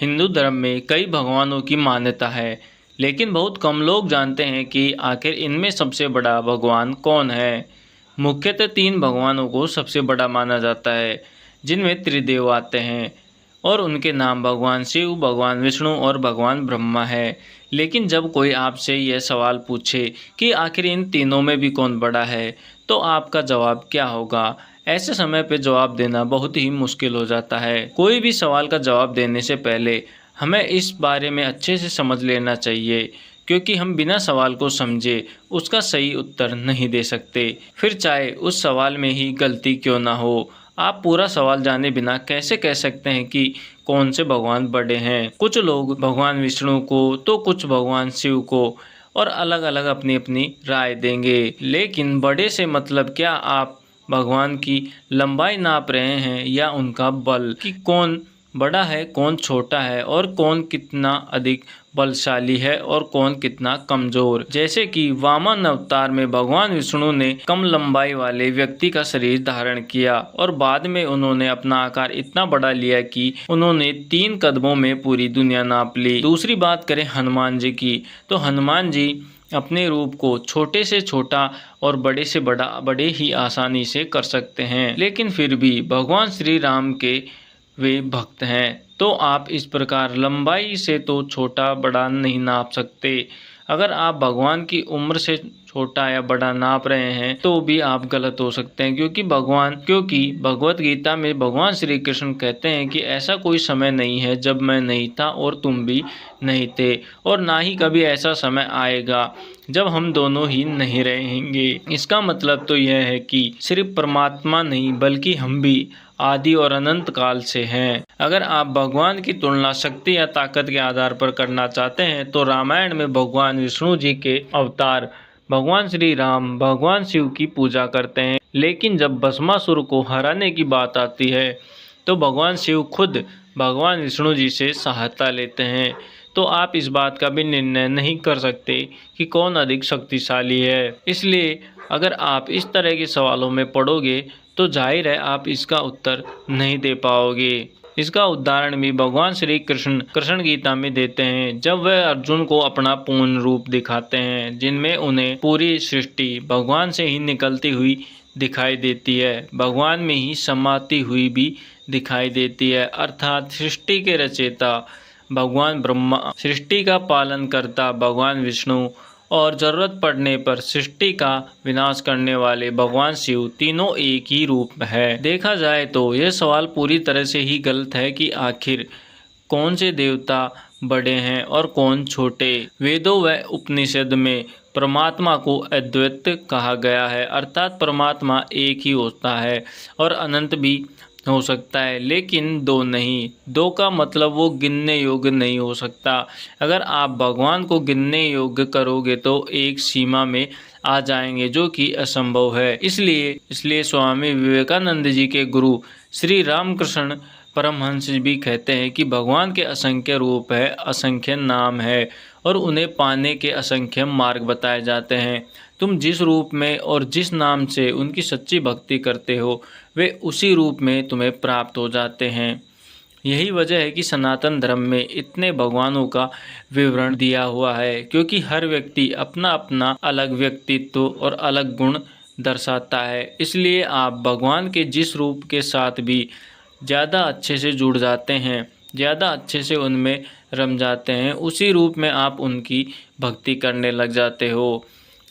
हिंदू धर्म में कई भगवानों की मान्यता है, लेकिन बहुत कम लोग जानते हैं कि आखिर इनमें सबसे बड़ा भगवान कौन है। मुख्यतः तीन भगवानों को सबसे बड़ा माना जाता है, जिनमें त्रिदेव आते हैं और उनके नाम भगवान शिव, भगवान विष्णु और भगवान ब्रह्मा है। लेकिन जब कोई आपसे यह सवाल पूछे कि आखिर इन तीनों में भी कौन बड़ा है, तो आपका जवाब क्या होगा? ऐसे समय पे जवाब देना बहुत ही मुश्किल हो जाता है। कोई भी सवाल का जवाब देने से पहले हमें इस बारे में अच्छे से समझ लेना चाहिए, क्योंकि हम बिना सवाल को समझे उसका सही उत्तर नहीं दे सकते। फिर चाहे उस सवाल में ही गलती क्यों ना हो, आप पूरा सवाल जाने बिना कैसे कह सकते हैं कि कौन से भगवान बड़े हैं? कुछ लोग भगवान विष्णु को, तो कुछ भगवान शिव को, और अलग अलग अपनी अपनी राय देंगे। लेकिन बड़े से मतलब क्या आप भगवान की लंबाई नाप रहे हैं या उनका बल, कि कौन बड़ा है, कौन छोटा है, और कौन कितना अधिक बलशाली है और कौन कितना कमजोर? जैसे कि वामन अवतार में भगवान विष्णु ने कम लंबाई वाले व्यक्ति का शरीर धारण किया और बाद में उन्होंने अपना आकार इतना बड़ा लिया कि उन्होंने 3 कदमों में पूरी दुनिया नाप ली। दूसरी बात करें हनुमान जी की, तो हनुमान जी अपने रूप को छोटे से छोटा और बड़े से बड़ा बड़े ही आसानी से कर सकते हैं, लेकिन फिर भी भगवान श्री राम के वे भक्त हैं, तो आप इस प्रकार लंबाई से तो छोटा बड़ा नहीं नाप सकते। अगर आप भगवान की उम्र से छोटा या बड़ा नाप रहे हैं तो भी आप गलत हो सकते हैं, क्योंकि भगवत गीता में भगवान श्री कृष्ण कहते हैं कि ऐसा कोई समय नहीं है जब मैं नहीं था और तुम भी नहीं थे, और ना ही कभी ऐसा समय आएगा जब हम दोनों ही नहीं रहेंगे। इसका मतलब तो यह है कि सिर्फ परमात्मा नहीं बल्कि हम भी आदि और अनंत काल से हैं। अगर आप भगवान की तुलना शक्ति या ताकत के आधार पर करना चाहते हैं तो रामायण में भगवान विष्णु जी के अवतार भगवान श्री राम भगवान शिव की पूजा करते हैं, लेकिन जब भस्मासुर को हराने की बात आती है तो भगवान शिव खुद भगवान विष्णु जी से सहायता लेते हैं। तो आप इस बात का भी निर्णय नहीं कर सकते कि कौन अधिक शक्तिशाली है। इसलिए अगर आप इस तरह के सवालों में पड़ोगे तो जाहिर है आप इसका उत्तर नहीं दे पाओगे। इसका उदाहरण भी भगवान श्री कृष्ण गीता में देते हैं, जब वह अर्जुन को अपना पूर्ण रूप दिखाते हैं, जिनमें उन्हें पूरी सृष्टि भगवान से ही निकलती हुई दिखाई देती है, भगवान में ही समाती हुई भी दिखाई देती है। अर्थात सृष्टि के रचयिता भगवान ब्रह्मा, सृष्टि का पालन करता भगवान विष्णु और जरूरत पड़ने पर सृष्टि का विनाश करने वाले भगवान शिव, तीनों एक ही रूप है। देखा जाए तो यह सवाल पूरी तरह से ही गलत है कि आखिर कौन से देवता बड़े हैं और कौन छोटे। वेदों व उपनिषद में परमात्मा को अद्वैत कहा गया है, अर्थात परमात्मा एक ही होता है और अनंत भी हो सकता है, लेकिन दो नहीं। दो का मतलब वो गिनने योग्य नहीं हो सकता। अगर आप भगवान को गिनने योग्य करोगे तो एक सीमा में आ जाएंगे, जो कि असंभव है। इसलिए स्वामी विवेकानंद जी के गुरु श्री रामकृष्ण परमहंस भी कहते हैं कि भगवान के असंख्य रूप है, असंख्य नाम है और उन्हें पाने के असंख्य मार्ग बताए जाते हैं। तुम जिस रूप में और जिस नाम से उनकी सच्ची भक्ति करते हो, वे उसी रूप में तुम्हें प्राप्त हो जाते हैं। यही वजह है कि सनातन धर्म में इतने भगवानों का विवरण दिया हुआ है, क्योंकि हर व्यक्ति अपना अपना अलग व्यक्तित्व और अलग गुण दर्शाता है। इसलिए आप भगवान के जिस रूप के साथ भी ज़्यादा अच्छे से जुड़ जाते हैं, ज़्यादा अच्छे से उनमें रम जाते हैं, उसी रूप में आप उनकी भक्ति करने लग जाते हो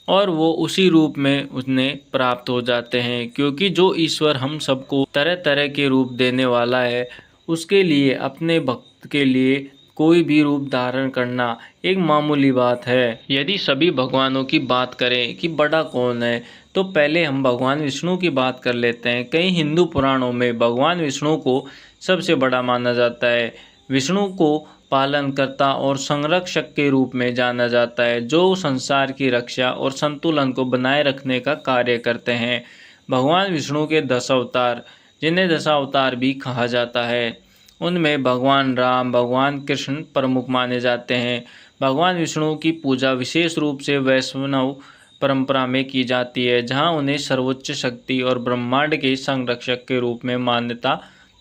और वो उसी रूप में उन्हें प्राप्त हो जाते हैं। क्योंकि जो ईश्वर हम सबको तरह तरह के रूप देने वाला है, उसके लिए अपने भक्त के लिए कोई भी रूप धारण करना एक मामूली बात है। यदि सभी भगवानों की बात करें कि बड़ा कौन है, तो पहले हम भगवान विष्णु की बात कर लेते हैं। कई हिंदू पुराणों में भगवान विष्णु को सबसे बड़ा माना जाता है। विष्णु को पालनकर्ता और संरक्षक के रूप में जाना जाता है, जो संसार की रक्षा और संतुलन को बनाए रखने का कार्य करते हैं। भगवान विष्णु के 10 अवतार, जिन्हें दशावतार भी कहा जाता है, उनमें भगवान राम, भगवान कृष्ण प्रमुख माने जाते हैं। भगवान विष्णु की पूजा विशेष रूप से वैष्णव परंपरा में की जाती है, जहां उन्हें सर्वोच्च शक्ति और ब्रह्मांड के संरक्षक के रूप में मान्यता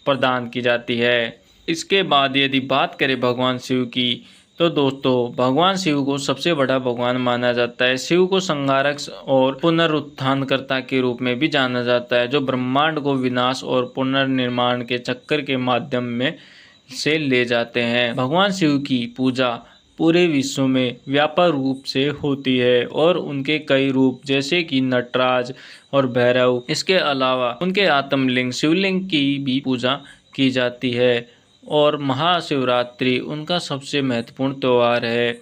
प्रदान की जाती है। इसके बाद यदि बात करें भगवान शिव की, तो दोस्तों भगवान शिव को सबसे बड़ा भगवान माना जाता है। शिव को संहारक और पुनरुत्थानकर्ता के रूप में भी जाना जाता है, जो ब्रह्मांड को विनाश और पुनर्निर्माण के चक्कर के माध्यम में से ले जाते हैं। भगवान शिव की पूजा पूरे विश्व में व्यापक रूप से होती है और उनके कई रूप जैसे कि नटराज और भैरव, इसके अलावा उनके आत्मलिंग शिवलिंग की भी पूजा की जाती है और महाशिवरात्रि उनका सबसे महत्वपूर्ण त्यौहार है।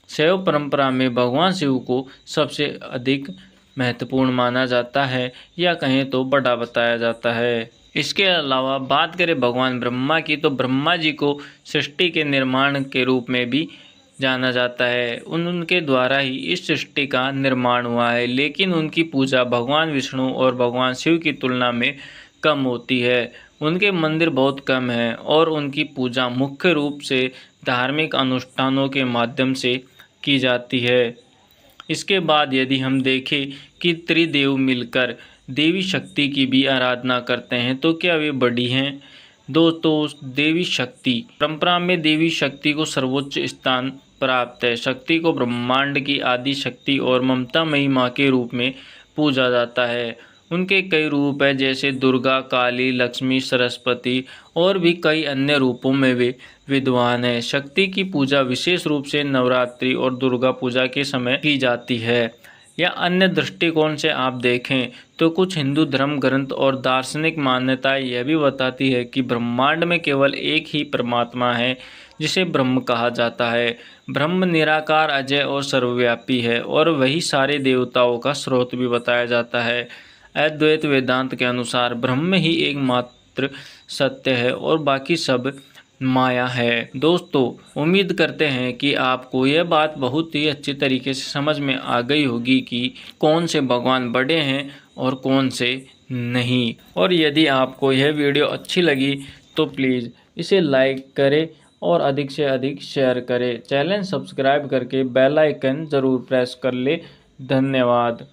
शैव परंपरा में भगवान शिव को सबसे अधिक महत्वपूर्ण माना जाता है या कहें तो बड़ा बताया जाता है। इसके अलावा बात करें भगवान ब्रह्मा की, तो ब्रह्मा जी को सृष्टि के निर्माण के रूप में भी जाना जाता है। उनके द्वारा ही इस सृष्टि का निर्माण हुआ है, लेकिन उनकी पूजा भगवान विष्णु और भगवान शिव की तुलना में कम होती है। उनके मंदिर बहुत कम हैं और उनकी पूजा मुख्य रूप से धार्मिक अनुष्ठानों के माध्यम से की जाती है। इसके बाद यदि हम देखें कि त्रिदेव मिलकर देवी शक्ति की भी आराधना करते हैं, तो क्या वे बड़ी हैं? दोस्तों देवी शक्ति परंपरा में देवी शक्ति को सर्वोच्च स्थान प्राप्त है। शक्ति को ब्रह्मांड की आदि शक्ति और ममतामयी माँ के रूप में पूजा जाता है। उनके कई रूप हैं, जैसे दुर्गा, काली, लक्ष्मी, सरस्वती और भी कई अन्य रूपों में वे विद्वान हैं। शक्ति की पूजा विशेष रूप से नवरात्रि और दुर्गा पूजा के समय की जाती है। या अन्य दृष्टिकोण से आप देखें तो कुछ हिंदू धर्म ग्रंथ और दार्शनिक मान्यताएं यह भी बताती है कि ब्रह्मांड में केवल एक ही परमात्मा है, जिसे ब्रह्म कहा जाता है। ब्रह्म निराकार, अजय और सर्वव्यापी है और वही सारे देवताओं का स्रोत भी बताया जाता है। अद्वैत वेदांत के अनुसार ब्रह्म ही एकमात्र सत्य है और बाकी सब माया है। दोस्तों उम्मीद करते हैं कि आपको यह बात बहुत ही अच्छी तरीके से समझ में आ गई होगी कि कौन से भगवान बड़े हैं और कौन से नहीं। और यदि आपको यह वीडियो अच्छी लगी तो प्लीज़ इसे लाइक करें और अधिक से अधिक शेयर करें। चैनल सब्सक्राइब करके बेल आइकन ज़रूर प्रेस कर ले। धन्यवाद।